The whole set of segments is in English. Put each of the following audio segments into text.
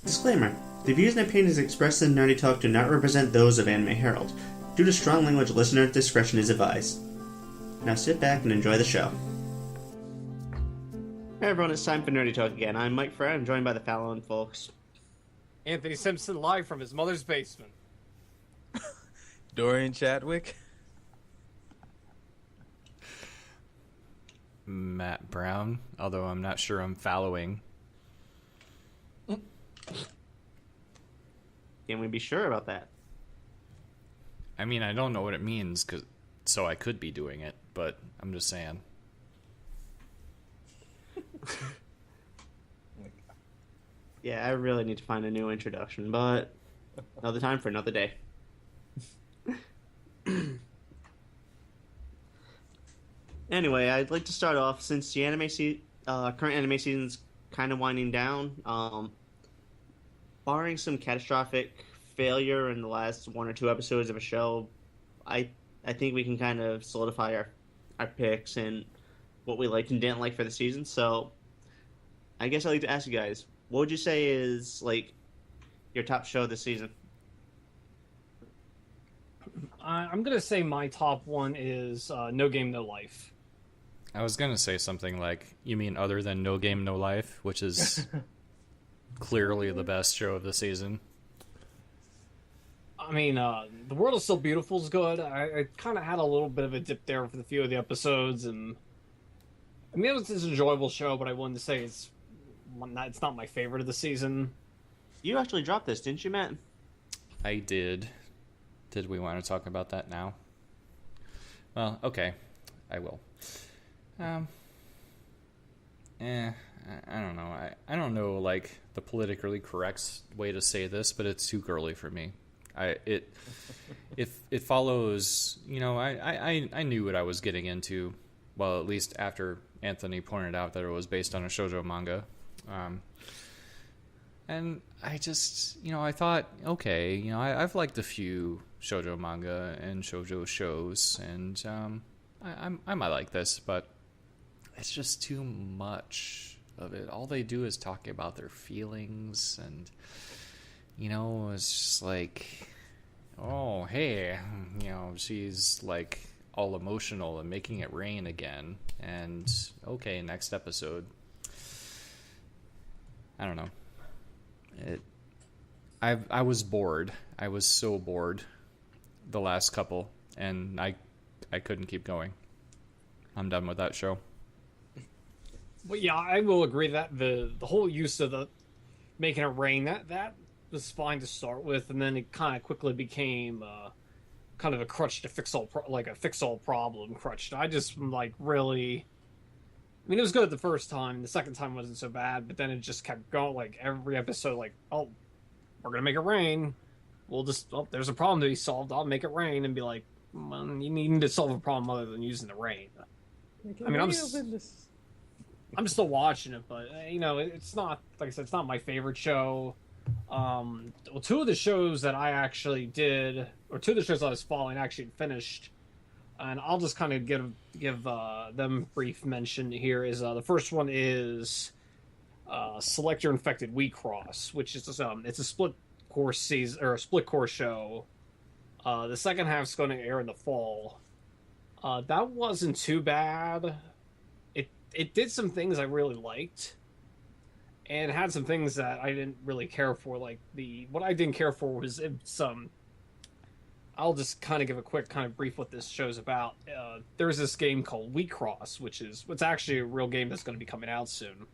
Disclaimer: the views and opinions expressed in Nerdy Talk do not represent those of Anime Herald. Due to strong language, listener discretion is advised. Now sit back and enjoy the show. Hey everyone, it's time for Nerdy Talk again. I'm Mike Frey. I'm joined by the Fallon folks. Anthony Simpson live from his mother's basement. Dorian Chadwick. Matt Brown, although I'm not sure I'm following. Can we be sure about that? I mean, I don't know what it means, so I could be doing it, but I'm just saying. Yeah, I really need to find a new introduction, but another time for another day. Anyway, I'd like to start off, since the current anime season's kind of winding down, barring some catastrophic failure in the last one or two episodes of a show, I think we can kind of solidify our picks and what we liked and didn't like for the season. So I guess I'd like to ask you guys, what would you say is, like, your top show this season? I'm going to say my top one is No Game, No Life. I was going to say something like, you mean other than No Game, No Life, which is clearly the best show of the season. I mean, The World is Still Beautiful is good. I kind of had a little bit of a dip there for a few of the episodes, and I mean, it's an enjoyable show, but I wouldn't say it's not my favorite of the season. You actually dropped this, didn't you, Matt? I did. Did we want to talk about that now? Well, okay. I will. I don't know. I don't know, like, the politically correct way to say this, but it's too girly for me. It follows, you know, I knew what I was getting into, well, at least after Anthony pointed out that it was based on a shoujo manga. And I just, you know, I thought, okay, you know, I've liked a few shoujo manga and shoujo shows, and I might like this, but it's just too much of it. All they do is talk about their feelings, and, you know, it's just like, oh, hey, you know, she's like all emotional and making it rain again, and okay, next episode. I don't know. I was bored. I was so bored the last couple, and I couldn't keep going. I'm done with that show. But yeah, I will agree that the whole use of the making it rain, that was fine to start with, and then it kind of quickly became kind of a crutch to fix all problem crutch. I just, like, really, I mean, it was good the first time. The second time wasn't so bad, but then it just kept going. Like, every episode, like, oh, we're gonna make it rain. We'll just, oh, there's a problem to be solved. I'll make it rain, and be like, well, you need to solve a problem other than using the rain. I mean, I'm still watching it, but, you know, it's not, like I said, it's not my favorite show. Well, two of the shows that I actually did, or two of the shows I was following, actually finished, and I'll just kind of give them brief mention here. Is the first one is Select Your Infected We Cross, which is it's a split course season, or a split course show. The second half's going to air in the fall. That wasn't too bad. It did some things I really liked, and had some things that I didn't really care for. Like, what I didn't care for was some. I'll just kind of give a quick kind of brief what this show's about. There's this game called We Cross, which is what's actually a real game that's going to be coming out soon,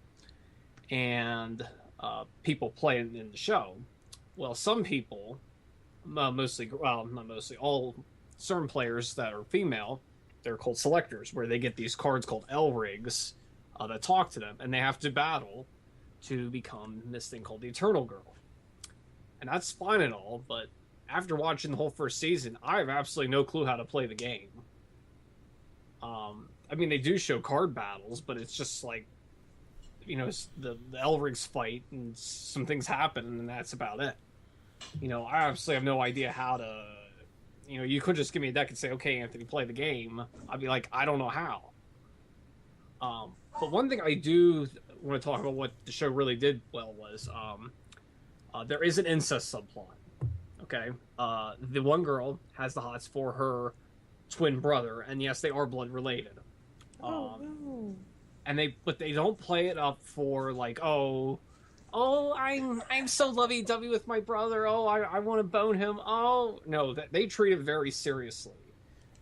and people play it in the show. Well, some people, not mostly, all certain players that are female, they're called selectors, where they get these cards called L-Rigs that talk to them, and they have to battle to become this thing called the Eternal Girl. And that's fine and all, but after watching the whole first season, I have absolutely no clue how to play the game. I mean, they do show card battles, but it's just like, you know, the Elrics fight and some things happen, and that's about it. You know, I obviously have no idea how to. You know, you could just give me a deck and say, "Okay, Anthony, play the game." I'd be like, I don't know how. But one thing I do want to talk about what the show really did well was there is an incest subplot. Okay, the one girl has the hots for her twin brother, and yes, they are blood related. No. And they don't play it up for like, oh, I'm so lovey dovey with my brother. Oh, I want to bone him. Oh no, that they treat it very seriously,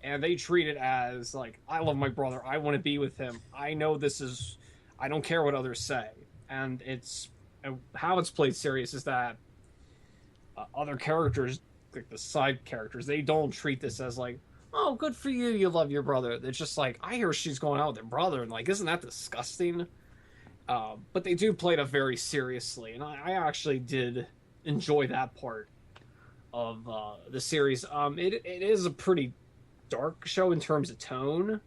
and they treat it as like, I love my brother. I want to be with him. I know this is. I don't care what others say, and how it's played serious is that other characters, like the side characters, they don't treat this as like, oh, good for you, you love your brother. It's just like, I hear she's going out with her brother, and like, isn't that disgusting? But they do play it up very seriously, and I actually did enjoy that part of the series. It is a pretty dark show in terms of tone,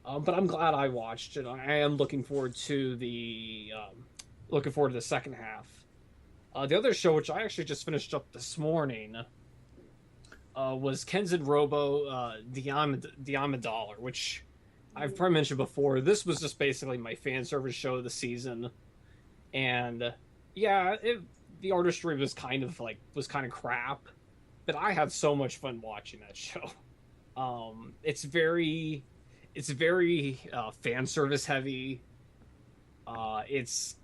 but I'm glad I watched it. I am looking forward to the second half. The other show, which I actually just finished up this morning, was Kenzen Robo Diamondollar, which I've probably mentioned before. This was just basically my fan service show of the season, and yeah, the artistry was kind of crap, but I had so much fun watching that show. It's very fan service heavy. It's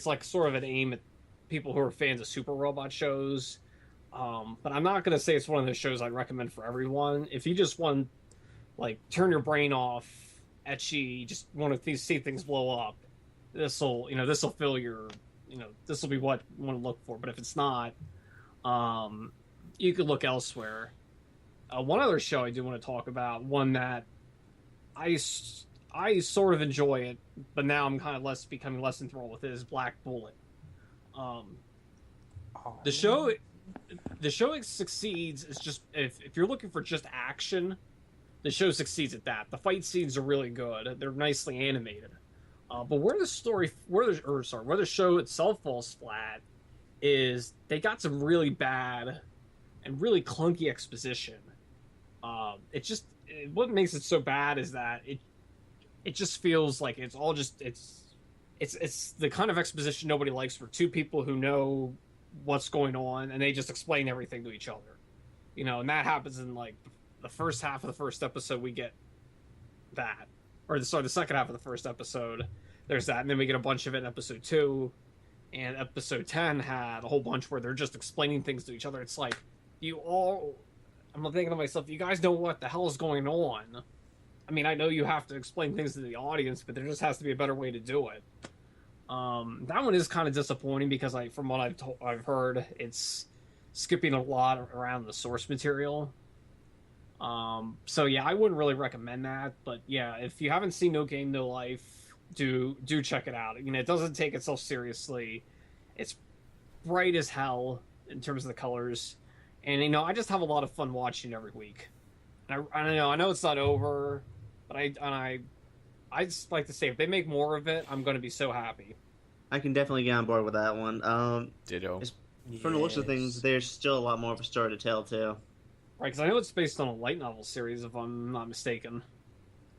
like sort of an aim at people who are fans of super robot shows. But I'm not going to say it's one of those shows I'd recommend for everyone. If you just want, like, turn your brain off, etchy, just want to see things blow up, this'll fill your, this will be what you want to look for. But if it's not, you could look elsewhere. One other show I do want to talk about, one that I sort of enjoy it, but now I'm kind of becoming less enthralled with it, is Black Bullet. The show succeeds is just if you're looking for just action, the show succeeds at that. The fight scenes are really good; they're nicely animated. But where the show itself falls flat is they got some really bad and really clunky exposition. What makes it so bad is that it just feels like it's all just it's the kind of exposition nobody likes for two people who know what's going on, and they just explain everything to each other, and that happens in like the first half of the first episode. We get that, or the second half of the first episode, there's that, and then we get a bunch of it in episode 2, and episode 10 had a whole bunch where they're just explaining things to each other. It's like, I'm thinking to myself, you guys know what the hell is going on. I mean, I know you have to explain things to the audience, but there just has to be a better way to do it. That one is kind of disappointing because from what I've heard, it's skipping a lot around the source material. So yeah, I wouldn't really recommend that. But yeah, if you haven't seen No Game No Life, do check it out. It doesn't take itself seriously. It's bright as hell in terms of the colors, and I just have a lot of fun watching it every week. And I know it's not over, but I just like to say, if they make more of it, I'm going to be so happy. I can definitely get on board with that one. Ditto. From the looks of things, there's still a lot more of a story to tell, too. Right, because I know it's based on a light novel series, if I'm not mistaken.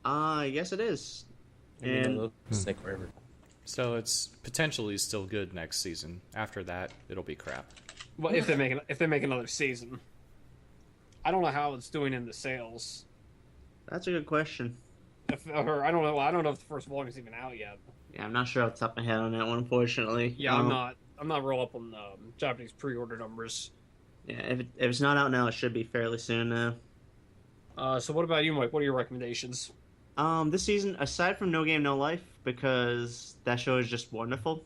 Yes, it is. And Stick forever. So it's potentially still good next season. After that, it'll be crap. Well, if they make another season, I don't know how it's doing in the sales. That's a good question. I don't know. I don't know if the first volume is even out yet. Yeah, I'm not sure off the top of my head on that one, unfortunately. Yeah, I'm not real up on Japanese pre-order numbers. Yeah, if it's not out now, it should be fairly soon now. So what about you, Mike? What are your recommendations? This season, aside from No Game No Life, because that show is just wonderful,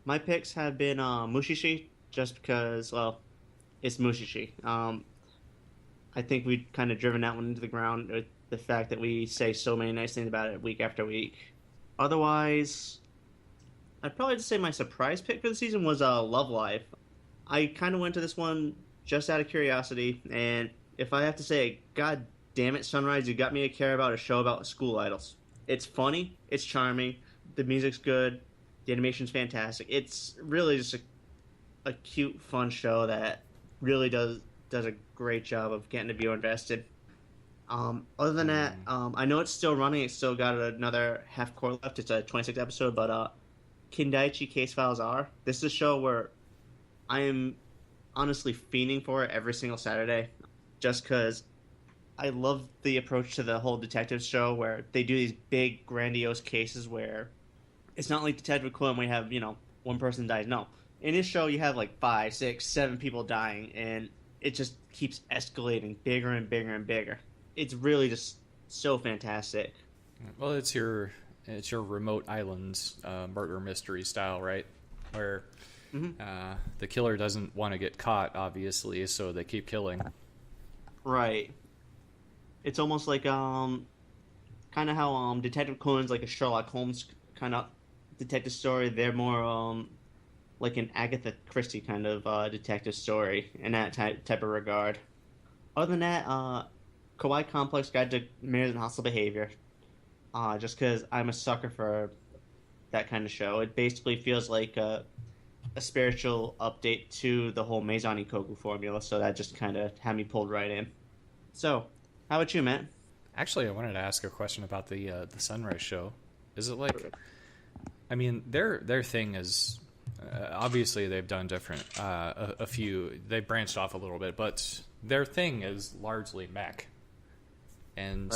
my picks have been Mushishi, just because, well, it's Mushishi. I think we've kind of driven that one into the ground with the fact that we say so many nice things about it week after week. Otherwise, I'd probably just say my surprise pick for the season was Love Live. I kind of went to this one just out of curiosity, and if I have to say, God damn it, Sunrise, you got me to care about a show about school idols. It's funny, it's charming, the music's good, the animation's fantastic. It's really just a cute, fun show that really does a great job of getting the viewer invested. Other than that, I know it's still running. It's still got another half core left. It's a 26 episode, but Kindaichi Case Files R. This is a show where I am honestly fiending for it every single Saturday, just because I love the approach to the whole detective show where they do these big, grandiose cases where it's not like Detective Conan where you have, one person dies. No. In this show, you have like 5, 6, 7 people dying, and it just keeps escalating bigger and bigger and bigger. It's really just so fantastic. Well, it's your remote island murder mystery style, right? Where the killer doesn't want to get caught, obviously, so they keep killing. Right. It's almost like kind of how Detective Conan's like a Sherlock Holmes kind of detective story. They're more like an Agatha Christie kind of detective story in that type of regard. Other than that, Kawaii Complex Guide to Manners and Hostile Behavior. Just because I'm a sucker for that kind of show. It basically feels like a spiritual update to the whole Meizan Ikoku formula, so that just kind of had me pulled right in. So, how about you, Matt? Actually, I wanted to ask a question about the Sunrise show. Is it like, I mean, their thing is obviously they've done different a few. They branched off a little bit, but their thing is largely mech. And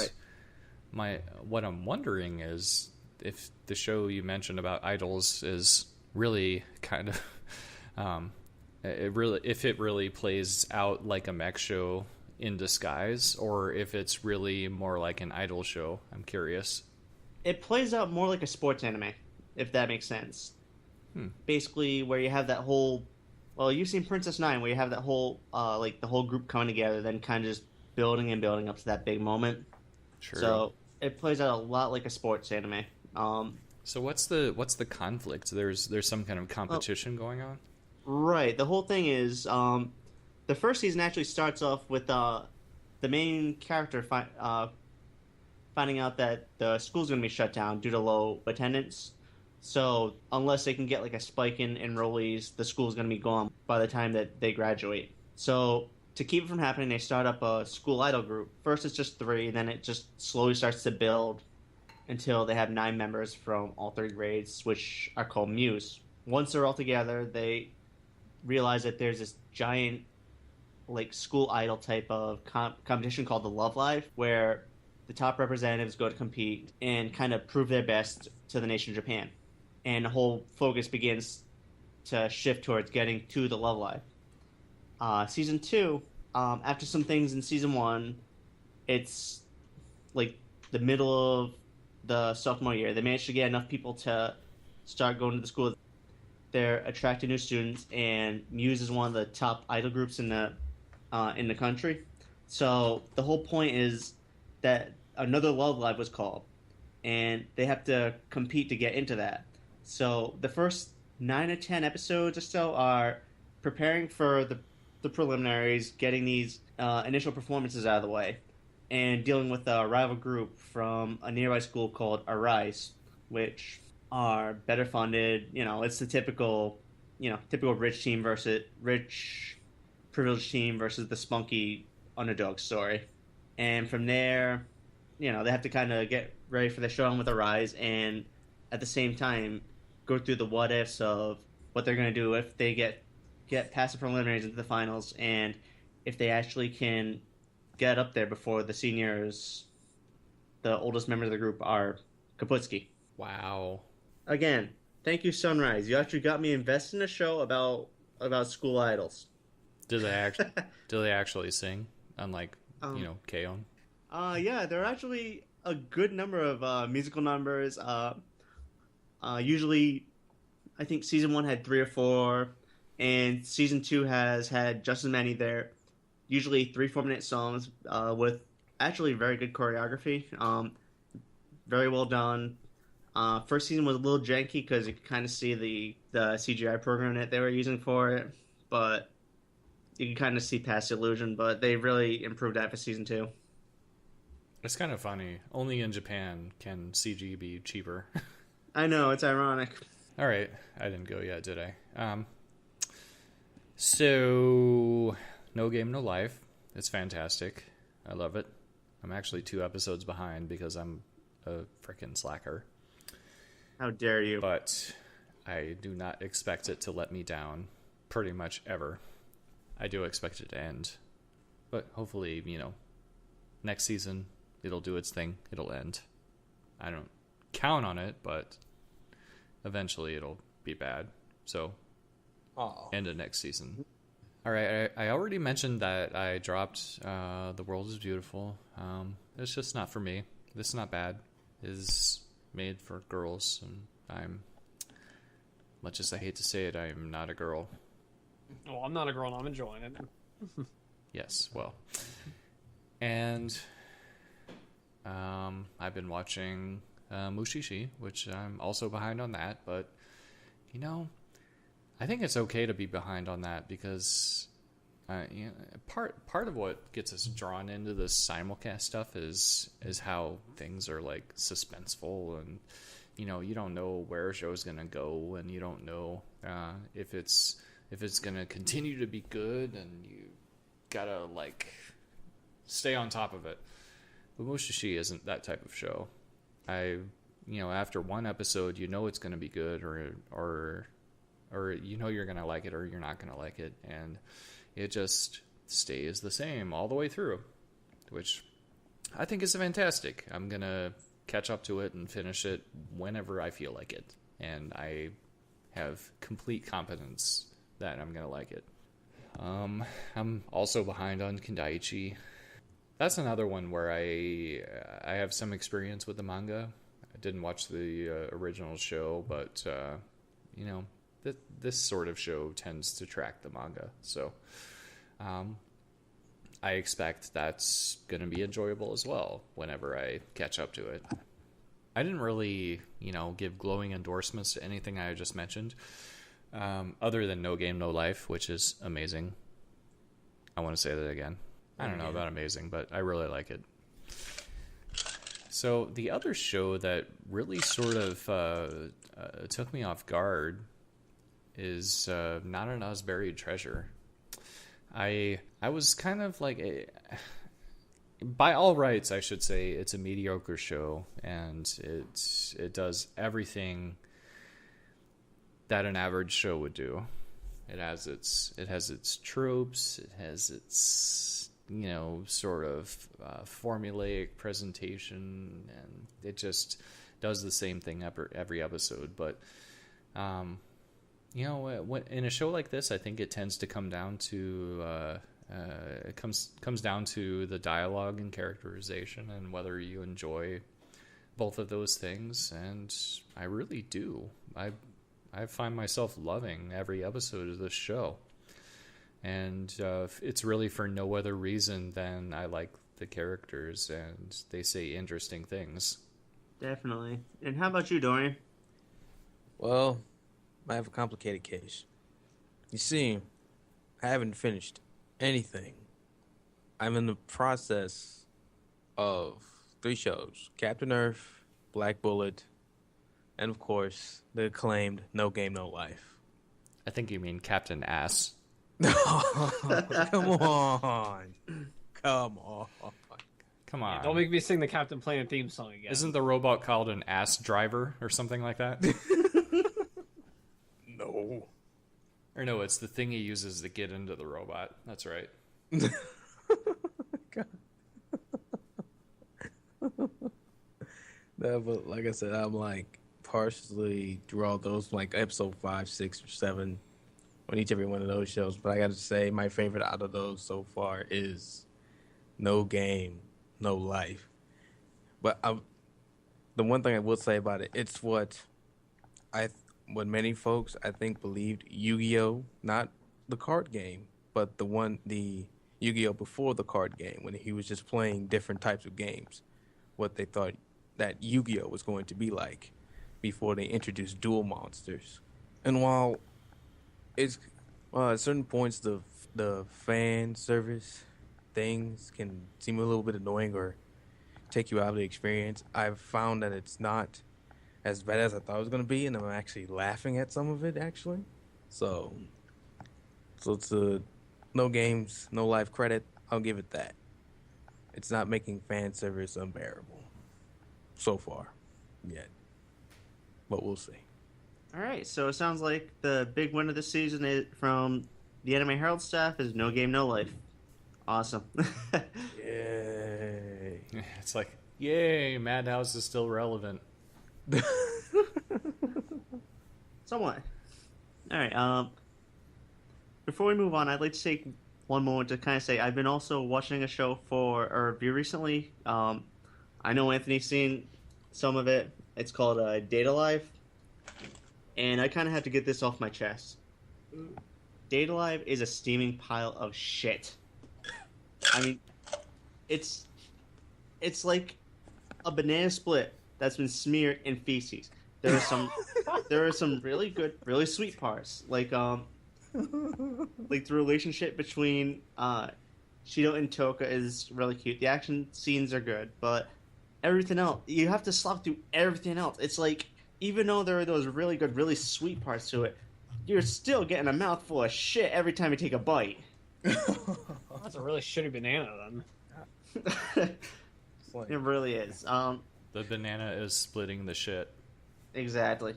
what I'm wondering is if the show you mentioned about idols is really kind of if it really plays out like a mech show in disguise, or if it's really more like an idol show. I'm curious. It plays out more like a sports anime, if that makes sense. Basically, where you have that whole, well, you've seen Princess Nine, where you have that whole, like the whole group coming together, then kind of just building and building up to that big moment. Sure. So it plays out a lot like a sports anime. So what's the conflict? There's some kind of competition going on? Right. The whole thing is, the first season actually starts off with the main character finding out that the school's going to be shut down due to low attendance. So unless they can get like a spike in enrollees, the school's going to be gone by the time that they graduate. So to keep it from happening, they start up a school idol group. First it's just 3, then it just slowly starts to build until they have 9 members from all 3 grades, which are called Muse. Once they're all together, they realize that there's this giant like school idol type of competition called the Love Live, where the top representatives go to compete and kind of prove their best to the nation of Japan. And the whole focus begins to shift towards getting to the Love Live. Season 2, after some things in Season 1, it's like the middle of the sophomore year. They managed to get enough people to start going to the school. They're attracting new students, and Muse is one of the top idol groups in the country. So the whole point is that another Love Live was called, and they have to compete to get into that. So the first 9 or 10 episodes or so are preparing for the preliminaries, getting these initial performances out of the way, and dealing with a rival group from a nearby school called Arise, which are better funded. It's the typical rich team versus rich privileged team versus the spunky underdog story. And from there, they have to kind of get ready for the showdown with Arise, and at the same time go through the what ifs of what they're going to do if they get past the preliminaries into the finals, and if they actually can get up there before the seniors. The oldest members of the group are Kaputski. Wow. Again, thank you, Sunrise. You actually got me invested in a show about school idols. Do they actually sing? Unlike K-On? Yeah, there are actually a good number of musical numbers. Usually, I think Season 1 had 3 or 4, and Season 2 has had just as many. They're usually 3 4-minute songs with actually very good choreography. Very well done. First season was a little janky because you could kind of see the CGI program that they were using for it, but you can kind of see past the illusion. But they really improved that for Season 2. It's kind of funny. Only in Japan can CG be cheaper. I know, it's ironic. All right, I didn't go yet, did I? So, No Game, No Life. It's fantastic. I love it. I'm actually 2 episodes behind because I'm a freaking slacker. How dare you? But I do not expect it to let me down. pretty much ever. I do expect it to end. But hopefully, next season, it'll do its thing. It'll end. I don't count on it, but eventually it'll be bad. So, end of next season. All right, I already mentioned that I dropped The World is Beautiful. It's just not for me. This is not bad. It's made for girls, and much as I hate to say it, I am not a girl. Well, I'm not a girl, and I'm enjoying it. Yes, well. And I've been watching Mushishi, which I'm also behind on that, but, I think it's okay to be behind on that because part of what gets us drawn into this simulcast stuff is how things are like suspenseful, and you don't know where a show's gonna go, and you don't know if it's gonna continue to be good, and you gotta like stay on top of it. But Mushishi isn't that type of show. After one episode, it's gonna be good, or you're gonna like it, or you're not gonna like it, and it just stays the same all the way through, which I think is fantastic. I'm gonna catch up to it and finish it whenever I feel like it, and I have complete confidence that I'm gonna like it. I'm also behind on Kindaichi. That's another one where I have some experience with the manga. I didn't watch the original show, but this sort of show tends to track the manga, so I expect that's going to be enjoyable as well whenever I catch up to it. I didn't really, give glowing endorsements to anything I just mentioned, other than No Game, No Life, which is amazing. I want to say that again. I don't know about amazing, but I really like it. So the other show that really sort of took me off guard is Not an Oz Buried Treasure. I was kind of like, by all rights, I should say, it's a mediocre show, and it does everything that an average show would do. It has its tropes. It has its sort of formulaic presentation, and it just does the same thing every episode. But in a show like this, I think it tends to come down to it comes down to the dialogue and characterization, and whether you enjoy both of those things. And I really do. I find myself loving every episode of this show, and it's really for no other reason than I like the characters and they say interesting things. Definitely. And how about you, Dorian? Well, I have a complicated case. You see, I haven't finished anything. I'm in the process of 3 shows: Captain Earth, Black Bullet, and of course, the acclaimed No Game, No Life. I think you mean Captain Ass. Come on. Come on. Come on. Yeah, don't make me sing the Captain Planet theme song again. Isn't the robot called an ass driver or something like that? No. Or no, it's the thing he uses to get into the robot. That's right. God. No, but like I said, I'm like partially through all those, like episode 5, 6, or 7 on every one of those shows. But I got to say, my favorite out of those so far is No Game, No Life. But the one thing I will say about it, it's what many folks I think believed Yu-Gi-Oh, not the card game, but the Yu-Gi-Oh before the card game, when he was just playing different types of games. What they thought that Yu-Gi-Oh was going to be like before they introduced dual monsters. And while it's at certain points the fan service things can seem a little bit annoying or take you out of the experience, I've found that it's not as bad as I thought it was going to be, and I'm actually laughing at some of it, actually. So to No Games, No Life credit, I'll give it that. It's not making fan service unbearable so far yet, but we'll see. All right, so it sounds like the big winner this season is from the Anime Herald staff is No Game No Life. Awesome. Yay. It's like, yay, Madhouse is still relevant. Somewhat. All right. Before we move on, I'd like to take one moment to kind of say I've been also watching a show for a review recently. I know Anthony's seen some of it. It's called Data Live, and I kind of have to get this off my chest. Data Live is a steaming pile of shit. I mean, it's like a banana split that's been smeared in feces. There are some really good, really sweet parts, like the relationship between Shido and Toka is really cute. The action scenes are good, but everything else, you have to slop through everything else. It's like, even though there are those really good, really sweet parts to it, you're still getting a mouthful of shit every time you take a bite. That's a really shitty banana, then. It really is. The banana is splitting the shit. Exactly.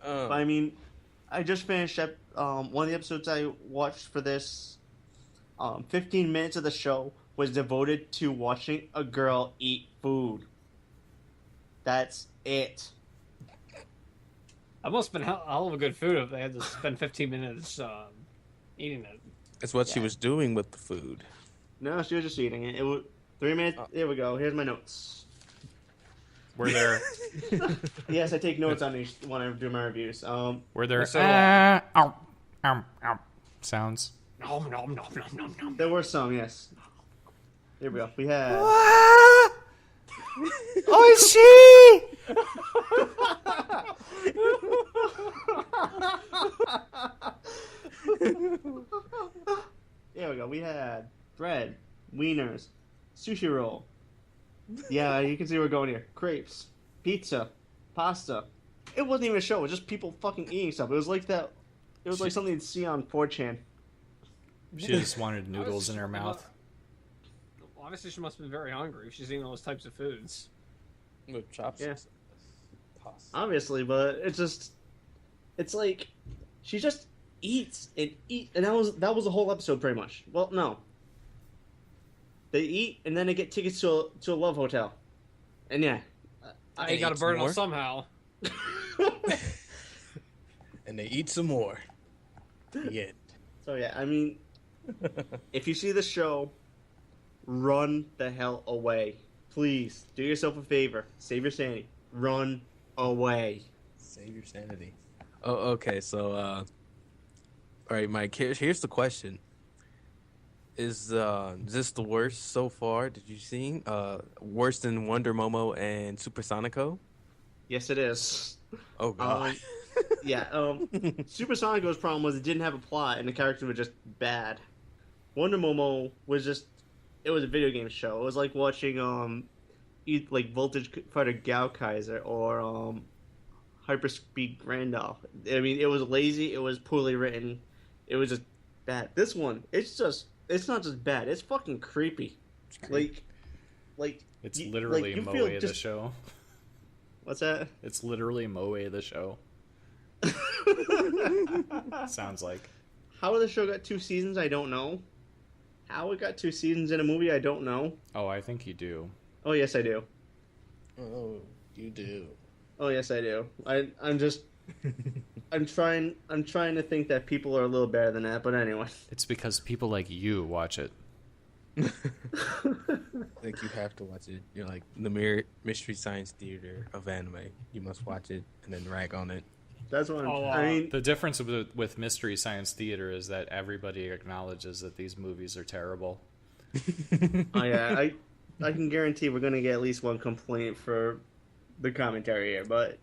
But I mean, I just finished up one of the episodes I watched for this. 15 minutes of the show was devoted to watching a girl eat food. That's it. That must have been a hell of a good food if they had to spend 15 minutes eating it. That's what she was doing with the food. No, she was just eating it. It was 3 minutes. Here we go. Here's my notes. Were there Yes, I take notes on each when I do my reviews. were there sounds? Nom, nom, nom, nom, nom, nom. There were some, yes. Here we go. We had. Oishii! There we go. We had bread, wieners, sushi roll. Yeah, you can see we're going here. Crepes, pizza, pasta. It wasn't even a show. It was just people fucking eating stuff. It was like that. It was like something you'd see on 4chan. She just wanted noodles in her mouth. Obviously, she must have been very hungry if she's eating those types of foods. With chopsticks. Obviously, but it's like she just eats and eat, and that was the whole episode pretty much. Well, no, they eat and then they get tickets to a love hotel, and yeah, I got to burn it somehow. And they eat some more. Yeah. So yeah, I mean, if you see the show, run the hell away. Please do yourself a favor. Save your sanity. Run away. Save your sanity. Oh, okay. So, all right, Mike. Here's the question: Is this the worst so far? Did you see worse than Wonder Momo and Super Sonico? Yes, it is. Oh God. Yeah. Super Sonico's problem was it didn't have a plot and the characters were just bad. Wonder Momo was just. It was a video game show. It was like watching like Voltage Fighter Gao Kaiser or Hyperspeed Grandal. I mean, it was lazy. It was poorly written. It was just bad. This one, it's not just bad. It's fucking creepy. Like It's literally Moe the just... show. What's that? It's literally Moe the show. Sounds like. How the show got 2 seasons, I don't know. How it got 2 seasons in a movie, I don't know. Oh, I think you do. Oh, yes, I do. Oh, you do. Oh, yes, I do. I'm just... I'm trying to think that people are a little better than that, but anyway. It's because people like you watch it. Like, you have to watch it. You're like the Mystery Science Theater of anime. You must watch it and then rag on it. That's what I mean... The difference with Mystery Science Theater is that everybody acknowledges that these movies are terrible. Oh, yeah, I can guarantee we're going to get at least one complaint for the commentary here, but...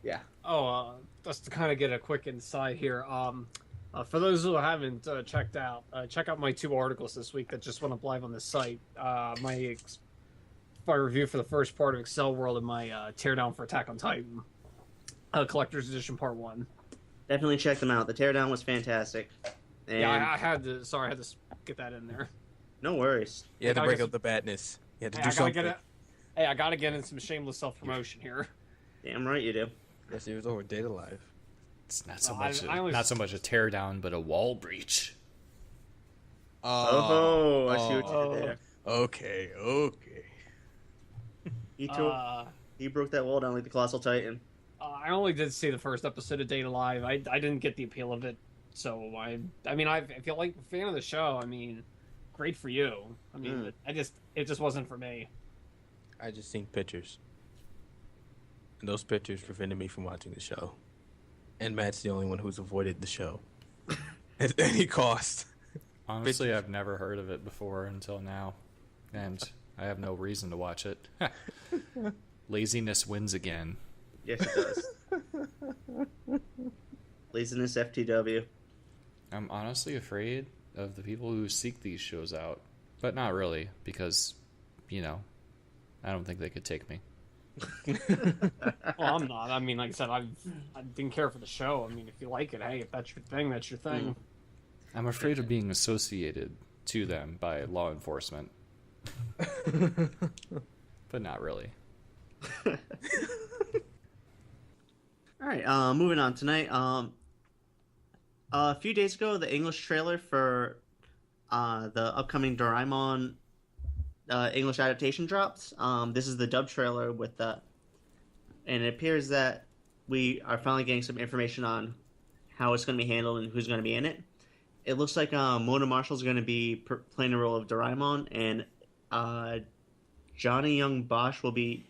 Yeah. Oh, just to kind of get a quick insight here. For those who haven't checked out, check out my 2 articles this week that just went up live on the site. My review for the first part of Excel World and my teardown for Attack on Titan. Collector's Edition Part 1. Definitely check them out. The teardown was fantastic. And yeah, I had to get that in there. No worries. You had to break up the badness. You had to do something. Hey, I gotta get in some shameless self-promotion here. Damn right you do. Yes, it was over Data Live. It's not so No, much I always- not so much a teardown, but a wall breach. Oh, I see what you did there. Okay. He broke that wall down like the Colossal Titan. I only did see the first episode of Data Live. I didn't get the appeal of it, so I mean, if you're like a fan of the show, I mean, great for you. I mean, it just wasn't for me. I just seen pictures. And those pictures prevented me from watching the show. And Matt's the only one who's avoided the show. At any cost. Honestly, I've never heard of it before until now, and I have no reason to watch it. Laziness wins again. Yes, it does. Laziness FTW. I'm honestly afraid of the people who seek these shows out, but not really, because, I don't think they could take me. Well, I'm not. I mean, like I said, I didn't care for the show. I mean, if you like it, hey, if that's your thing, that's your thing. I'm afraid of being associated to them by law enforcement. But not really. All right, moving on tonight. A few days ago, the English trailer for the upcoming Doraemon English adaptation dropped. This is the dub trailer with the, and it appears that we are finally getting some information on how it's going to be handled and who's going to be in it. It looks like Mona Marshall's going to be playing the role of Doraemon, and Johnny Young Bosch will be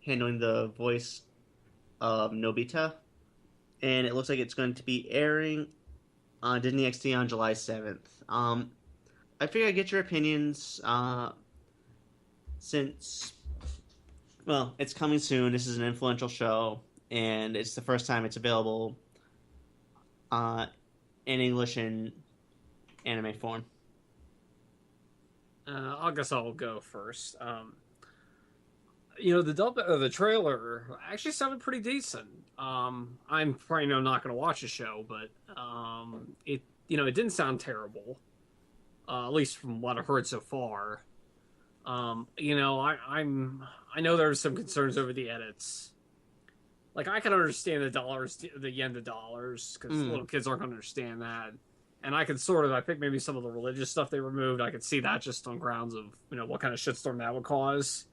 handling the voice of Nobita. And it looks like it's going to be airing on Disney XD on July 7th. I figure I'd get your opinions since, well, it's coming soon. This is an influential show, and it's the first time it's available in English and anime form. I guess I'll go first. The trailer actually sounded pretty decent. I'm probably not going to watch the show, but it didn't sound terrible. At least from what I've heard so far. I know there's some concerns over the edits. Like, I can understand the yen to dollars, because little kids aren't going to understand that. And I could I think maybe some of the religious stuff they removed, I could see that just on grounds of, what kind of shitstorm that would cause.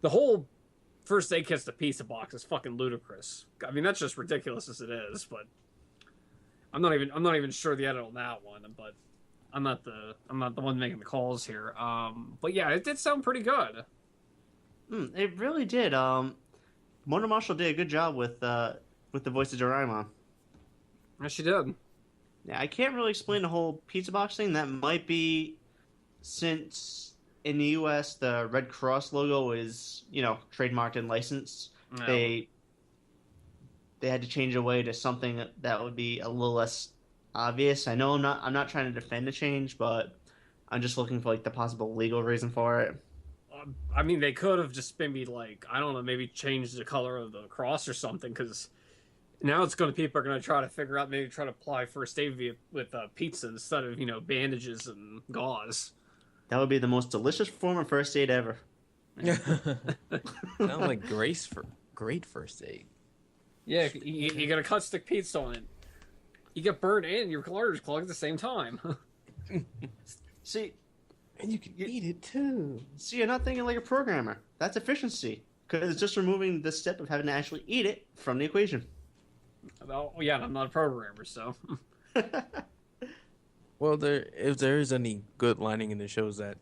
The whole first aid kits to pizza box is fucking ludicrous. I mean, that's just ridiculous as it is, but I'm not even sure the edit on that one, but I'm not the one making the calls here. But yeah, it did sound pretty good. It really did. Mona Marshall did a good job with the voice of Doraemon. Yes, she did. Yeah, I can't really explain the whole pizza box thing. That might be since in the U.S. the Red Cross logo is, trademarked and licensed. No. They had to change away to something that would be a little less obvious. I know I'm not trying to defend the change, but I'm just looking for the possible legal reason for it. I mean, they could have just maybe maybe changed the color of the cross or something, because now people are going to try to apply first aid with pizza instead of, bandages and gauze. That would be the most delicious form of first aid ever. Sounds like great first aid. Yeah, you got a cut stick pizza on it. You get burned and your arteries clogged at the same time. See, And you can eat it too. See, you're not thinking like a programmer. That's efficiency, because it's just removing the step of having to actually eat it from the equation. Well, yeah, I'm not a programmer, so. Well, if there is any good lining in the shows that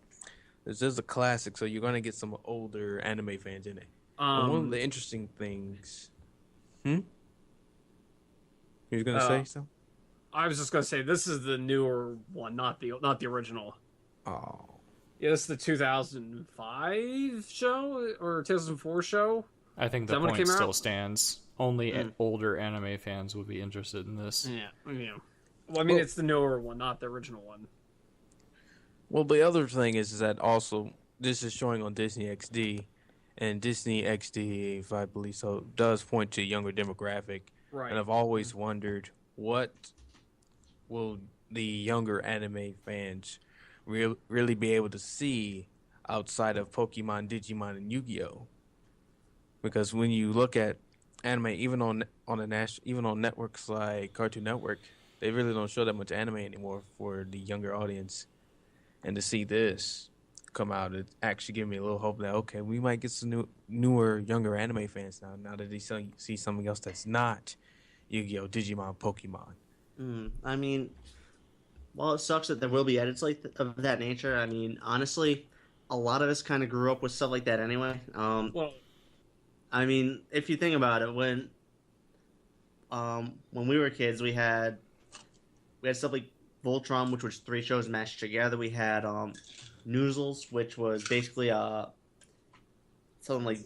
this is a classic, so you're gonna get some older anime fans in it. And one of the interesting things. You was gonna say something? I was just gonna say this is the newer one, not the original. Oh. Yeah, this is the 2005 show or 2004 show. I think the point still stands. Only older anime fans would be interested in this. Yeah. Well, I mean, it's the newer one, not the original one. Well, the other thing is that also this is showing on Disney XD, and Disney XD, if I believe so, does point to a younger demographic. Right. And I've always wondered, what will the younger anime fans really be able to see outside of Pokemon, Digimon, and Yu-Gi-Oh. Because when you look at anime, even on even on networks like Cartoon Network, they really don't show that much anime anymore for the younger audience. And to see this come out, it actually gave me a little hope that okay, we might get some newer, younger anime fans now. Now that they see something else that's not Yu-Gi-Oh, Digimon, Pokemon. I mean, while it sucks that there will be edits of that nature, I mean, honestly, a lot of us kind of grew up with stuff like that anyway. Well, I mean, if you think about it, when we were kids, we had stuff like Voltron, which was 3 shows mashed together. We had Noozles, which was basically something like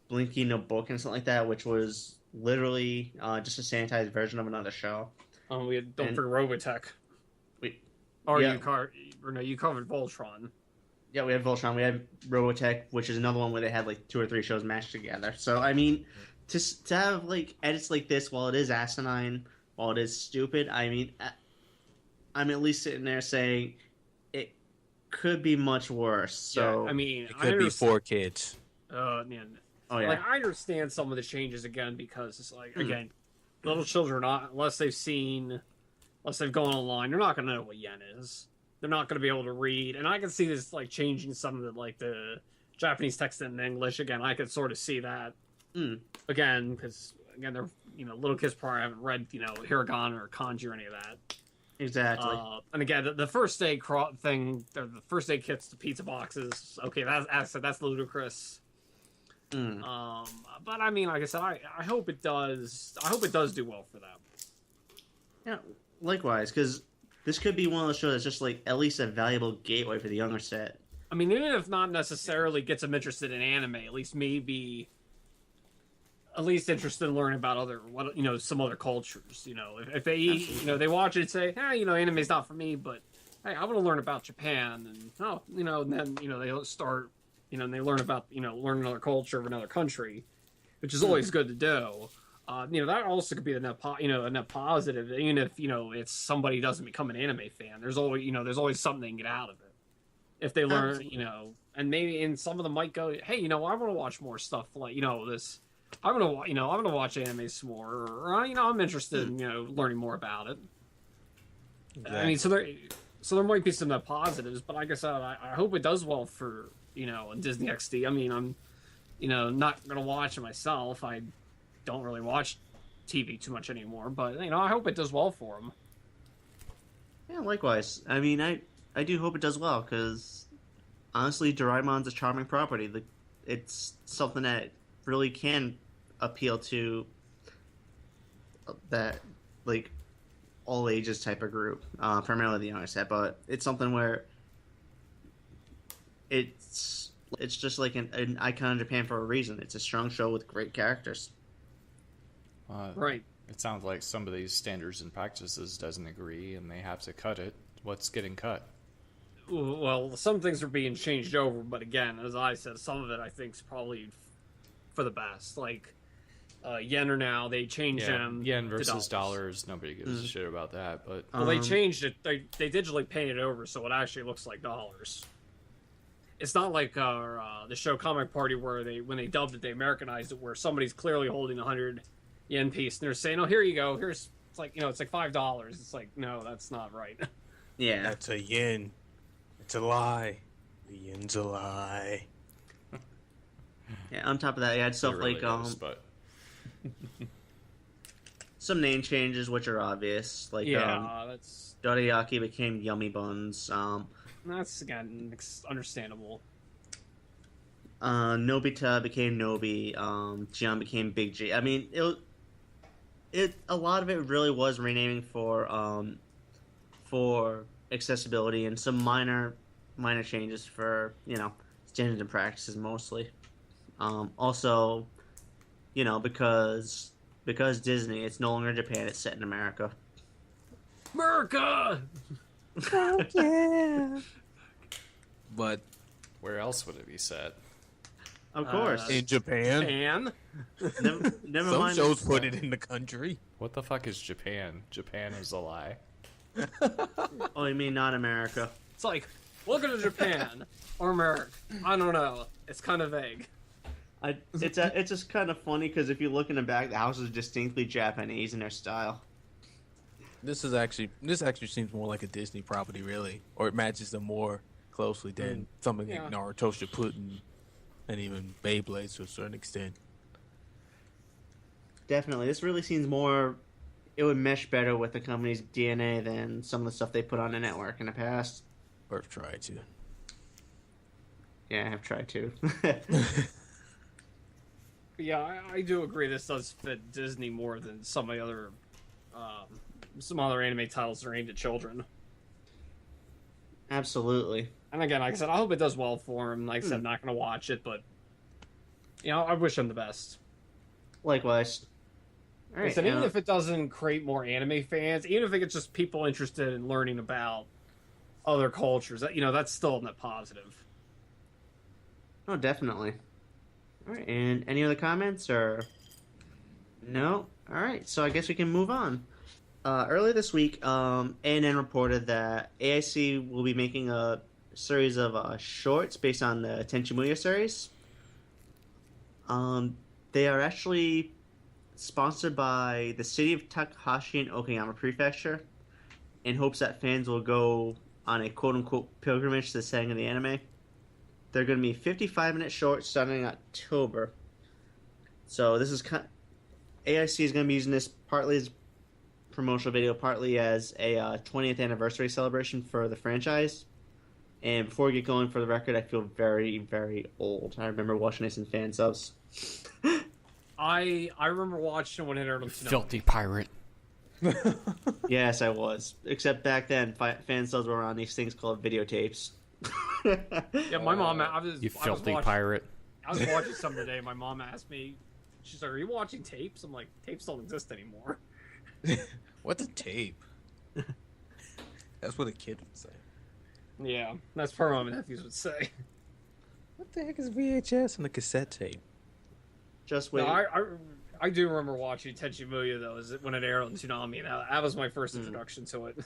Blinky No Book and something like that, which was literally just a sanitized version of another show. we had don't forget Robotech. You covered Voltron. Yeah, we had Voltron. We had Robotech, which is another one where they had like 2 or 3 shows mashed together. So I mean, to have like edits like this, while it is asinine, while it is stupid, I mean, I'm at least sitting there saying it could be much worse. So yeah, I mean, It could be for kids. Man. Oh yeah, Like, I understand some of the changes again because it's like again, little children are not unless they've gone online, they're not gonna know what yen is. They're not gonna be able to read, and I can see this like changing some of the Japanese text in English. Again, I could sort of see that again because again they're little kids probably haven't read hiragana or kanji or any of that. exactly. And again, the first aid thing, the first aid kits, the pizza boxes. Okay, that's ludicrous. But I mean, like I said, I hope it does. I hope it does do well for them. Yeah, likewise, because this could be one of those shows that's just like at least a valuable gateway for the younger set. I mean, even if not necessarily gets them interested in anime, at least maybe at least interested in learning about some other cultures. If they they watch it and say, anime's not for me, but hey, I want to learn about Japan, and then they start and they learn about learn another culture of another country, which is always good to do. That also could be a net positive. Even if it's somebody who doesn't become an anime fan, there's always something they can get out of it if they learn. And maybe some of them might go, hey, I want to watch more stuff like this. I'm gonna watch anime some more, or I'm interested in learning more about it. Exactly. I mean, so there might be some net positives, but like I said, I hope it does well for Disney XD. I mean, I'm not gonna watch it myself. I don't really watch TV too much anymore, but I hope it does well for them. Yeah, likewise. I mean, I do hope it does well because honestly, Doraemon's a charming property. It's something that really can appeal to that like all ages type of group, primarily the younger set. But it's something where it's just like an icon of Japan for a reason. It's a strong show with great characters. Right. It sounds like some of these standards and practices doesn't agree, and they have to cut it. What's getting cut? Well, some things are being changed over, but again, as I said, some of it I think is probably for the best. Like yen are now they changed them. Yen versus dollars. Nobody gives a shit about that. But they changed it. They digitally painted it over, so it actually looks like dollars. It's not like the show Comic Party where when they dubbed it, they Americanized it, where somebody's clearly holding 100 yen piece, and they're saying, "Oh, here you go. Here's it's like it's like $5." It's like, no, that's not right. Yeah, That's a yen. It's a lie. The yen's a lie. yeah. On top of that, you had stuff it really like is, but some name changes, which are obvious. Like that's Ryo-Ohki became Yummy Buns. That's again understandable. Nobita became Nobi. Jian became Big G. I mean, a lot of it really was renaming for accessibility and some minor changes for standards and practices mostly. Also, because Disney, it's no longer Japan; it's set in America. America. Oh, yeah. But where else would it be set? Of course, in Japan, And never some mind. shows put it in the country. What the fuck is Japan? Japan is a lie. Oh, you mean not America? it's like Welcome to Japan or America. I don't know. It's kind of vague. It's just kind of funny because if you look in the back, the house is distinctly Japanese in their style. This actually seems more like a Disney property, really, or it matches them more closely than something like Naruto Shippuden and even Beyblades to a certain extent. Definitely, this really seems more. It would mesh better with the company's DNA than some of the stuff they put on the network in the past. Or have tried to. Yeah, I have tried to. Yeah, I do agree. This does fit Disney more than some of the other, some other anime titles that are aimed at children. Absolutely. And again, like I said, I hope it does well for him. Like I said, I'm not going to watch it, but I wish him the best. Likewise. All right, Listen, even if it doesn't create more anime fans, even if it's just people interested in learning about other cultures, that's still a net positive. Oh, definitely. All right, and any other comments or no? All right, so I guess we can move on. Earlier this week, A&N reported that AIC will be making a series of shorts based on the Tenchi Muyo series. They are actually sponsored by the city of Takahashi in Okayama Prefecture in hopes that fans will go on a quote-unquote pilgrimage to the setting of the anime. They're going to be 55-minute shorts starting in October. So this is AIC is going to be using this partly as promotional video, partly as a 20th anniversary celebration for the franchise. And before we get going, for the record, I feel very, very old. I remember watching this in fan subs. I remember watching when it aired on Tsunami. Filthy pirate. Yes, I was. Except back then, fan subs were on these things called videotapes. Yeah, my mom. You filthy pirate. I was watching something today. My mom asked me, she's like, "Are you watching tapes?" I'm like, "Tapes don't exist anymore." What's a tape? That's what a kid would say. Yeah, that's probably what my nephews would say. What the heck is VHS and a cassette tape? Just wait. No, I do remember watching Tenchi Muyo though, when it aired on Tsunami, and that was my first introduction to it.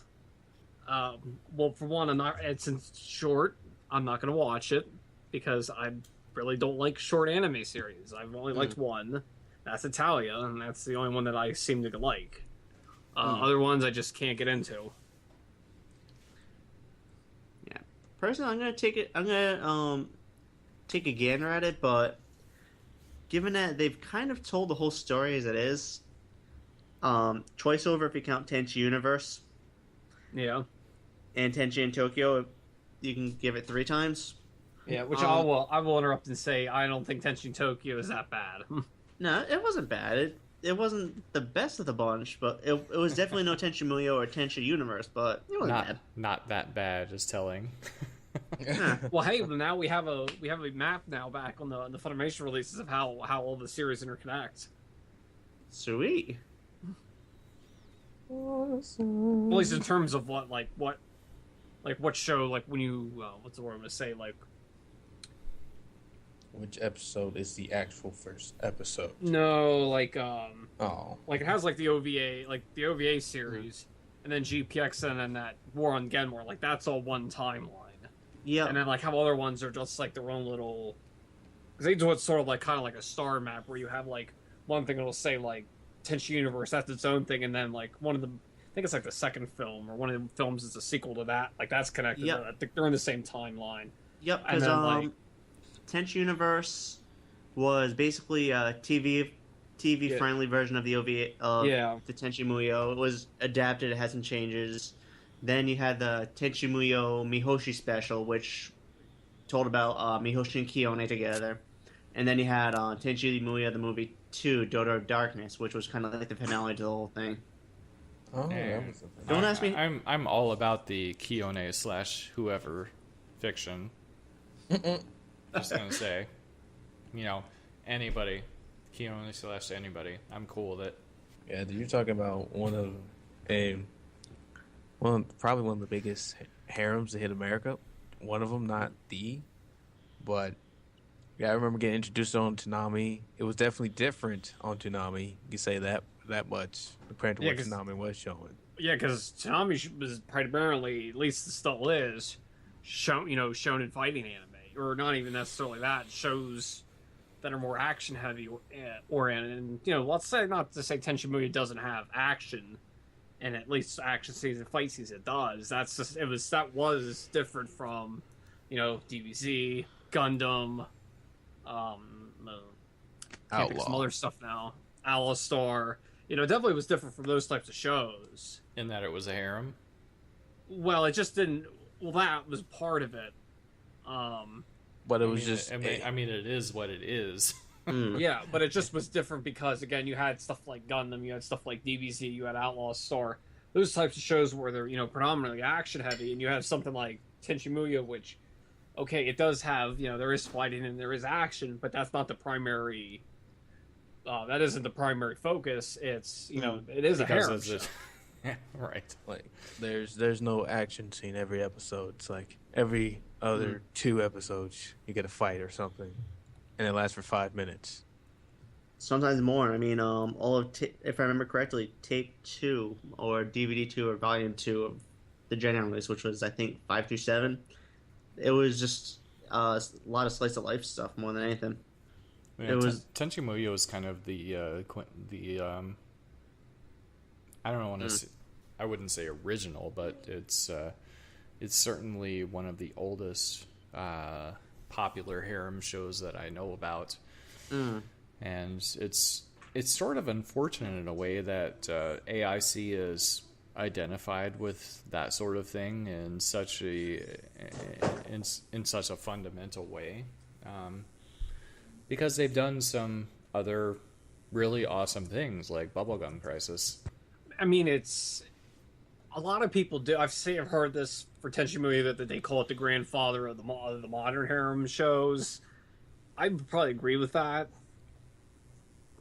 Well, for one, it's in short. I'm not going to watch it because I really don't like short anime series. I've only liked one. That's Italia, and that's the only one that I seem to like. Other ones I just can't get into. Yeah, personally, I'm gonna take it. I'm gonna take a gander at it, but given that they've kind of told the whole story as it is, choice over if you count Tenchi Universe. Yeah. And Tenchi in Tokyo, you can give it 3 times. Yeah, which I will interrupt and say I don't think Tenchi Tokyo is that bad. No, it wasn't bad. It wasn't the best of the bunch, but it was definitely no Tenchi Muyo or Tenchi Universe, but it wasn't bad. Not that bad is telling. Well, hey, now we have a map now back on the Funimation releases of how all the series interconnect. Sweet. Awesome. At least in terms of what show, like when you what's the word I'm gonna say, like which episode is the actual first episode? No, like like it has like the OVA series, and then GPX, and then that War on Genmore, like that's all one timeline. Yeah, and then like how other ones are just like their own little, because they do it sort of like kind of like a star map where you have like one thing that'll say like Tenchi Universe, that's its own thing, and then like one of the, I think it's like the second film or one of the films is a sequel to that, like that's connected. Yep. I think they're in the same timeline. Yep, because Tenchi Universe was basically a TV friendly version of the OVA of the Tenchi Muyo. It was adapted, it had some changes. Then you had the Tenchi Muyo Mihoshi special, which told about Mihoshi and Kiyone together. And then you had Tenchi Muyo the movie 2, Daughter of Darkness, which was kind of like the finale to the whole thing. Oh, don't ask me. I'm all about the Kiyone / whoever fiction. Just gonna say, anybody, Kiyone / anybody. I'm cool with it. Yeah, you're talking about probably one of the biggest harems to hit America. One of them, not the, but yeah, I remember getting introduced on Toonami. It was definitely different on Toonami. You can say that much compared to what Toonami was showing. Yeah, because Toonami was primarily, at least it still is, shonen fighting anime, or not even necessarily that, shows that are more action heavy oriented. And let's say, not to say Tenchi Muyo doesn't have action, and at least action scenes and fight scenes it does. That was different from DBZ, Gundam, can't think of some other stuff now. Alistar. Definitely was different from those types of shows. In that it was a harem. Well, it just didn't. Well, that was part of it. But it was just. I mean, it is what it is. Yeah, but it just was different because, again, you had stuff like Gundam, you had stuff like DBZ, you had Outlaw Star. Those types of shows where they're predominantly action heavy, and you have something like Tenchi Muyo, which, okay, it does have there is fighting and there is action, but that's not the primary. That isn't the primary focus. It's it is a harem show. Yeah, right. Like there's no action scene every episode. It's like every other 2 episodes you get a fight or something, and it lasts for 5 minutes. Sometimes more. I mean, all of if I remember correctly, tape 2 or DVD 2 or volume 2 of the Gen release, which was I think 5 through 7. It was just a lot of slice of life stuff more than anything. Yeah, it was Tenchi Muyo is kind of the I don't want to. I wouldn't say original, but it's certainly one of the oldest popular harem shows that I know about. And it's sort of unfortunate in a way that AIC is identified with that sort of thing in such a fundamental way, because they've done some other really awesome things like Bubblegum Crisis. I mean, it's a lot of people do. I've heard this for Tenchi Muyo that they call it the grandfather of the modern harem shows. I would probably agree with that.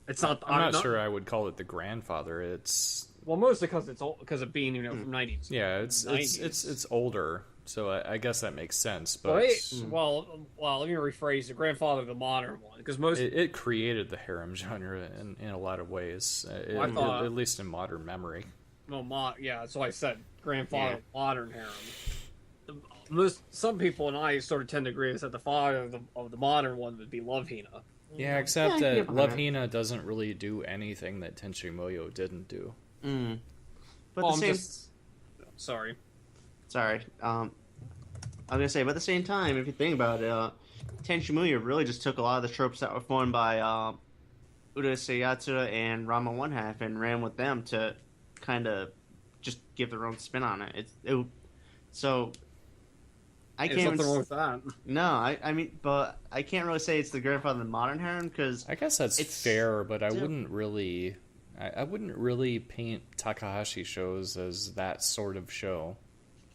It's not. I'm not sure I would call it the grandfather. It's mostly because of being from 90s. Yeah, it's older, so I guess that makes sense. But well, let me rephrase: the grandfather of the modern one, because it created the harem genre in a lot of ways, at least in modern memory. Well, that's why I said grandfather of modern harem. Some people and I sort of tend to agree is that the father of the modern one would be Love Hina. Yeah, except that Love Hina doesn't really do anything that Tenchi Muyo didn't do. But Sorry. I was gonna say, but at the same time, if you think about it, Tenchi Muyo really just took a lot of the tropes that were formed by Urusei Yatsura and Ranma One Half and ran with them to kind of just give their own spin on it. So I can't. There's nothing wrong with that. No, I mean, but I can't really say it's the grandfather of the modern harem because I guess that's fair, but I wouldn't really. I wouldn't really paint Takahashi shows as that sort of show.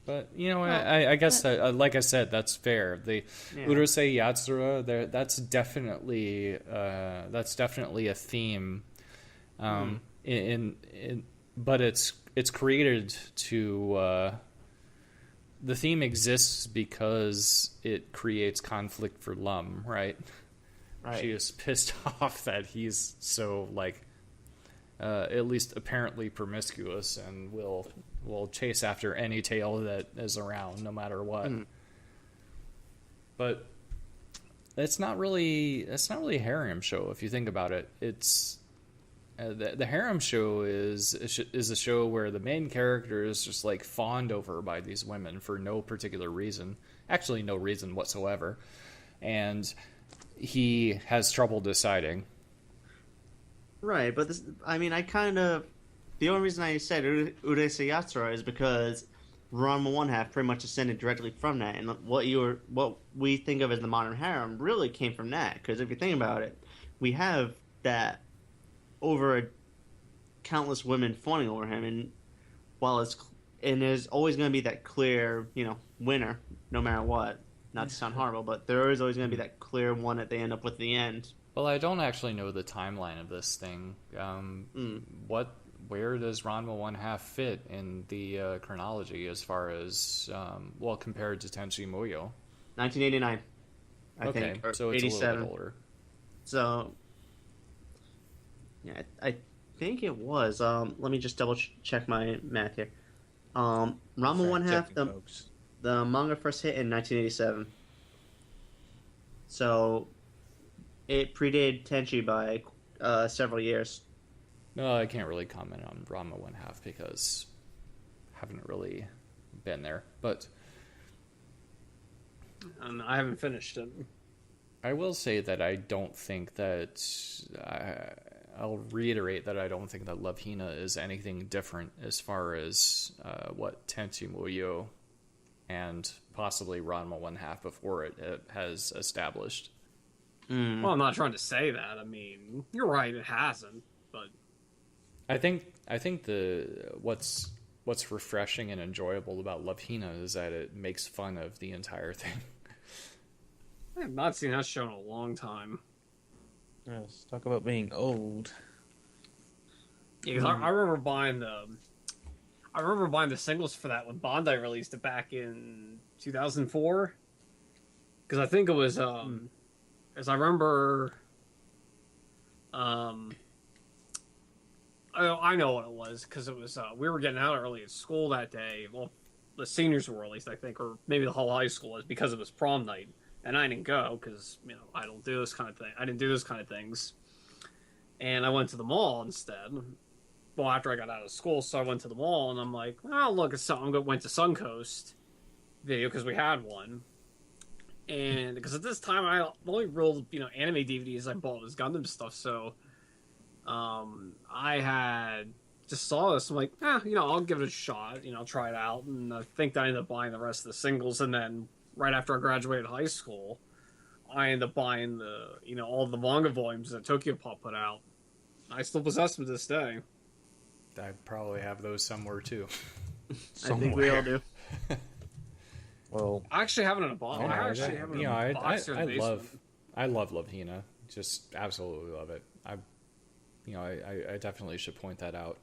But, I guess, that, like I said, that's fair. The Urusei Yatsura, that's definitely a theme. But it's created to... the theme exists because it creates conflict for Lum, right? Right. She is pissed off that he's so, at least apparently promiscuous and will chase after any tail that is around, no matter what. But it's not really a harem show if you think about it. It's the harem show is a show where the main character is just fawned over by these women for no particular reason, actually no reason whatsoever, and he has trouble deciding. Right, but the only reason I said Urusei Yatsura is because Ranma One Half pretty much descended directly from that, and what we think of as the modern harem really came from that. Because if you think about it, we have that over countless women fawning over him, and there's always going to be that clear, winner, no matter what. Not to sound horrible, but there is always going to be that clear one that they end up with at the end. Well, I don't actually know the timeline of this thing. Where does Ranma One Half fit in the chronology as far as compared to Tenchi Muyo? 1989, I think, or so it's 87. a little bit older. So, yeah, I think it was. Let me just double check my math here. Ranma One Half, The manga first hit in 1987. So it predated Tenchi by several years. No, I can't really comment on Ranma 1/2 because I haven't really been there. But And I haven't finished it. I will say that I don't think that... I'll reiterate that I don't think that Love Hina is anything different as far as what Tenchi Muyo and possibly Ranma 1/2 before it has established. Well, I'm not trying to say that. I mean, you're right, it hasn't, but I think what's refreshing and enjoyable about Love Hina is that it makes fun of the entire thing. I have not seen that show in a long time. Let's talk about being old. Yeah, 'cause I remember buying the singles for that when Bandai released it back in 2004. Because I think it was as I remember, I know what it was because it was we were getting out early at school that day. Well, the seniors were at least, I think, or maybe the whole high school was because it was prom night, and I didn't go because I don't do this kind of thing. I didn't do those kind of things, and I went to the mall instead. Well, after I got out of school, so I went to the mall, and I'm like, oh, look, went to Suncoast Video because we had one. And because at this time, the only real anime DVDs I bought was Gundam stuff, so I had just saw this. I'm like, I'll give it a shot. I'll try it out, and I think I ended up buying the rest of the singles. And then right after I graduated high school, I ended up buying all the manga volumes that Tokyo Pop put out. I still possess them to this day. I probably have those somewhere too. I think we all do. Well, I actually have it in a box. I actually have it in a box here in the basement. I love Love Hina. Just absolutely love it. I definitely should point that out.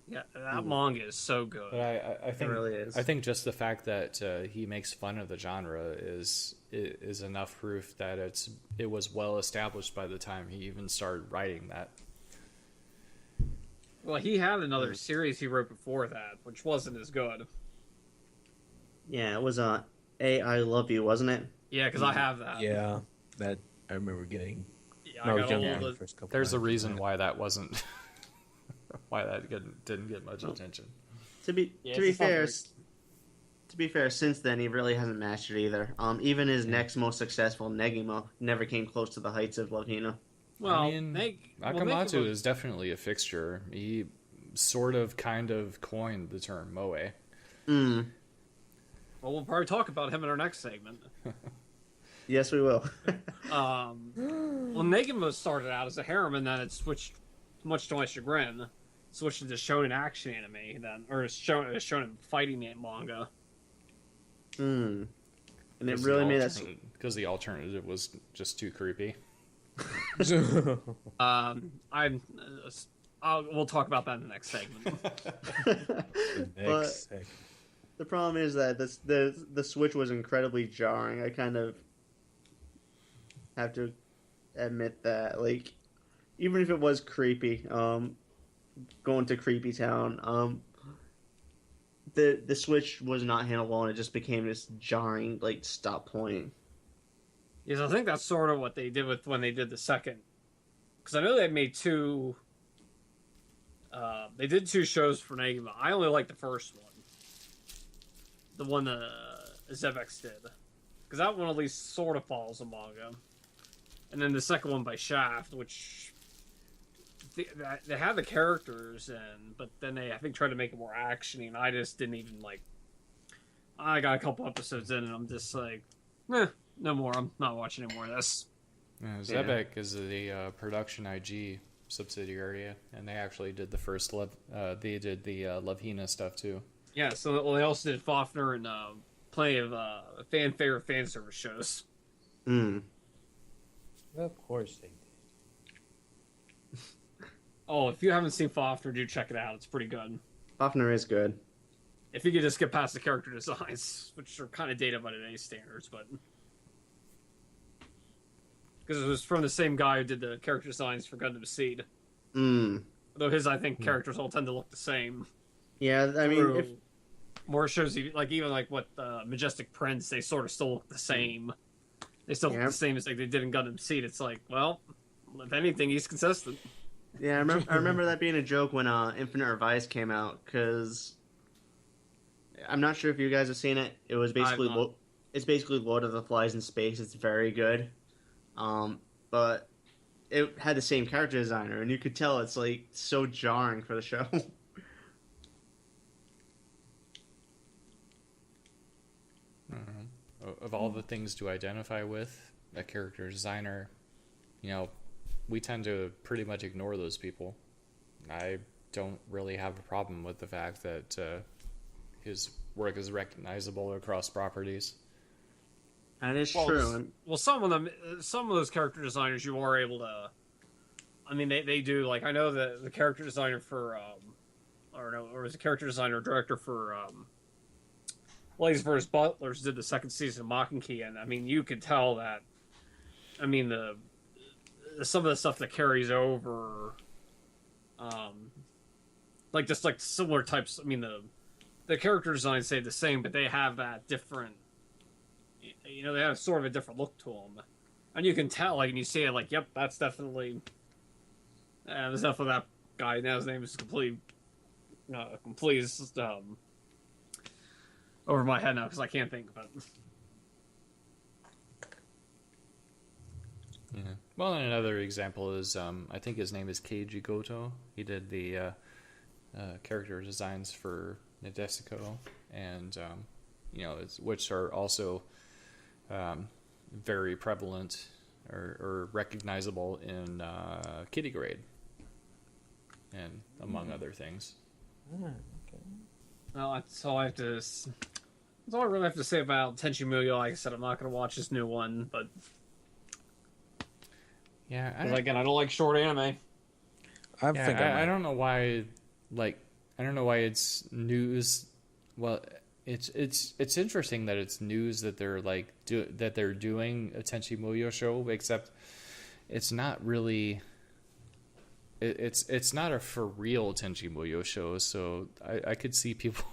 Yeah, that manga is so good. But I think It really is. I think just the fact that he makes fun of the genre is enough proof that it was well established by the time he even started writing that. Well, he had another series he wrote before that, which wasn't as good. Yeah, it was I Love You, wasn't it? Yeah, because I have that. yeah, that I remember getting. Yeah, When I was got younger, all the the... first couple There's a times. reason why that wasn't why that didn't get much attention. To be Yeah, to be it's not fair, very- to be fair, since then he really hasn't mastered either. Even his next most successful, Negima, never came close to the heights of Love Hina. Well, I mean, Akamatsu is definitely a fixture. He sort of kind of coined the term moe. Mm. Well, we'll probably talk about him in our next segment. Yes, we will. Well, Negima started out as a harem, and then it switched, much to my chagrin, switched into shonen action anime, or shonen fighting manga. And it really made us. Because the alternative was just too creepy. We'll talk about that in the next segment. Next segment. The problem is that the switch was incredibly jarring. I kind of have to admit that, like, even if it was creepy, going to Creepy Town, the switch was not handleable, and it just became this jarring, like, stop point. Yes, I think that's sort of what they did when they did the second. Because I know they made two. They did two shows for Negima. I only liked the first one. The one Zebex did. Because that one at least sort of follows a manga. And then the second one by Shaft, which... They had the characters, but then they, I think, tried to make it more action-y, and I just didn't even, like... I got a couple episodes in, and I'm just like, no more. I'm not watching any more of this. Yeah, Zebek is the Production IG subsidiary, and they actually did the first Love. They did the Love Hina stuff too. Yeah, so they also did Fafner and plenty of favorite fan service shows. Mm. Of course they did. Oh, if you haven't seen Fafner, do check it out. It's pretty good. Fafner is good. If you could just get past the character designs, which are kind of dated by today's standards, but... Because it was from the same guy who did the character designs for Gundam Seed. Mm. Though his, I think, characters all tend to look the same. Yeah, I mean, more shows, even like what Majestic Prince, they sort of still look the same. They still look the same as like they did in Gundam Seed. It's like, well, if anything, he's consistent. Yeah, I remember that being a joke when Infinite Revised came out, because I'm not sure if you guys have seen it. It was basically it's basically Lord of the Flies in space. It's very good, but it had the same character designer, and you could tell it's like so jarring for the show. Of all the things to identify with, a character designer, we tend to pretty much ignore those people. I don't really have a problem with the fact that his work is recognizable across properties. That is true. Well, some of those character designers, you are able to. I mean, they do, like, I know the character designer for, or was the character designer or director for Blaze vs. Butlers did the second season of Mockingjay, and I mean, you could tell that. I mean, some of the stuff that carries over, like just like similar types. I mean, the character designs stay the same, but they have that different. They have sort of a different look to them, and you can tell. Like, and you see it, like, yep, that's definitely. There's definitely that guy. Now his name is completely over my head now because I can't think of it. Yeah. Well, and another example is I think his name is Keiji Goto. He did the character designs for Nadesico, and which are also very prevalent or recognizable in Kitty Grade, and among other things. Okay. Well, that's all I have to. That's all I really have to say about Tenchi Muyo. Like I said, I'm not going to watch this new one, but yeah, I don't like short anime. I don't know why. Like, I don't know why it's news. Well, it's interesting that it's news that they're that they're doing a Tenchi Muyo show, except it's not really. It's not a for real Tenchi Muyo show, so I could see people,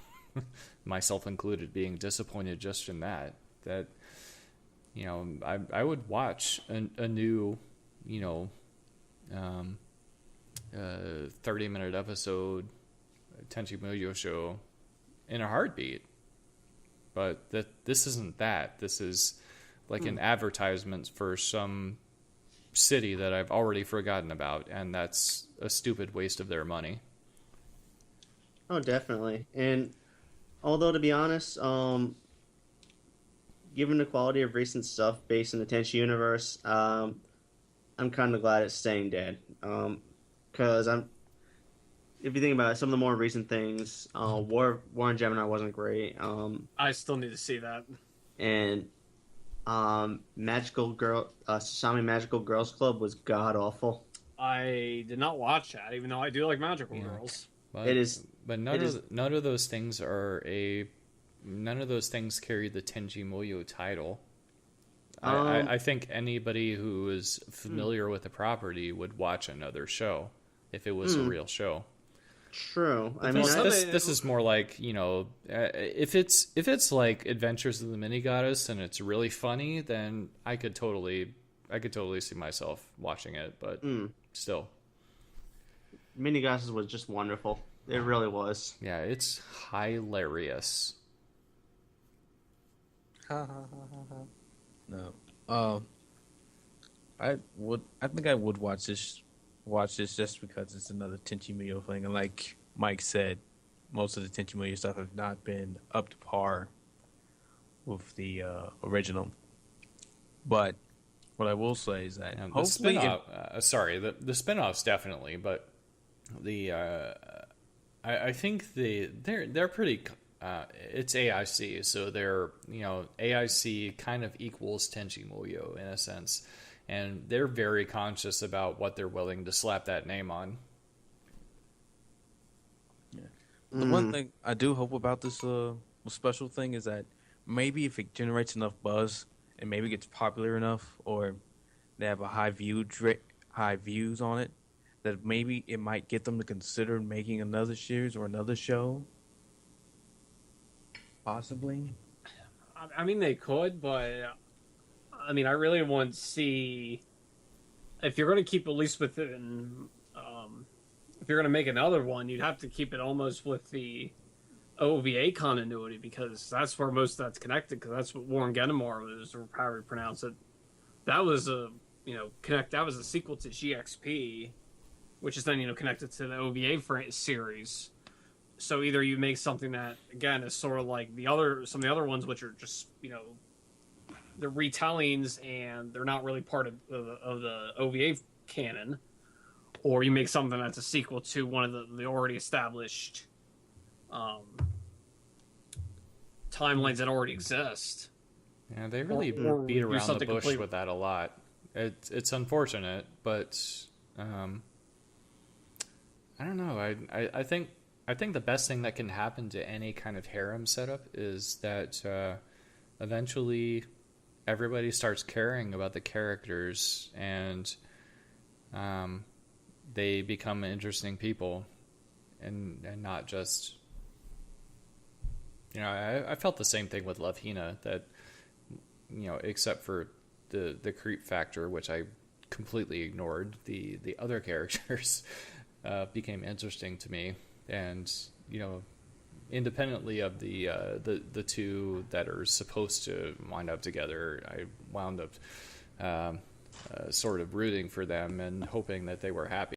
myself included, being disappointed just in that. That, I would watch a new, 30-minute episode Tenchi Muyo show in a heartbeat. But this isn't that. This is like an advertisement for some city that I've already forgotten about, and that's a stupid waste of their money. Oh, definitely. And although, to be honest, given the quality of recent stuff based in the Tenchi universe, I'm kind of glad it's staying dead. Because if you think about it, some of the more recent things, War in Gemini wasn't great. I still need to see that. And Sasami Magical Girls Club was god awful. I did not watch that, even though I do like Magical Girls. But, none of those things carry the Tenchi Muyo title. I think anybody who is familiar with the property would watch another show if it was a real show. True. This is more like, if it's like Adventures of the Mini Goddess and it's really funny, then I could totally see myself watching it. But still, Mini Goddess was just wonderful. It really was. Yeah, it's hilarious. No. I think I would watch this just because it's another Tenchi Muyo thing, and like Mike said, most of the Tenchi Muyo stuff have not been up to par with the original. But what I will say is that hopefully, the spin-offs definitely, but I think they're pretty. It's AIC, so they're AIC kind of equals Tenchi Muyo in a sense. And they're very conscious about what they're willing to slap that name on. Yeah. The one thing I do hope about this special thing is that maybe if it generates enough buzz and maybe gets popular enough, or they have a high views on it, that maybe it might get them to consider making another series or another show. possibly. I mean, they could, but I mean, I really want to see if you're going to keep at least within. If you're going to make another one, you'd have to keep it almost with the OVA continuity because that's where most of that's connected. Because that's what Warren Genemar was, or however you pronounce it. That was a That was a sequel to GXP, which is then connected to the OVA series. So either you make something that again is sort of like some of the other ones, which are just they're retellings and they're not really part of the OVA canon, or you make something that's a sequel to one of the already established timelines that already exist. Yeah, they really Or beat do around the something bush completely- with that a lot. It's unfortunate, but I don't know. I think the best thing that can happen to any kind of harem setup is that eventually everybody starts caring about the characters and they become interesting people and not just I felt the same thing with Love Hina, that except for the creep factor, which I completely ignored, the other characters became interesting to me, and independently of the two that are supposed to wind up together, I wound up sort of rooting for them and hoping that they were happy.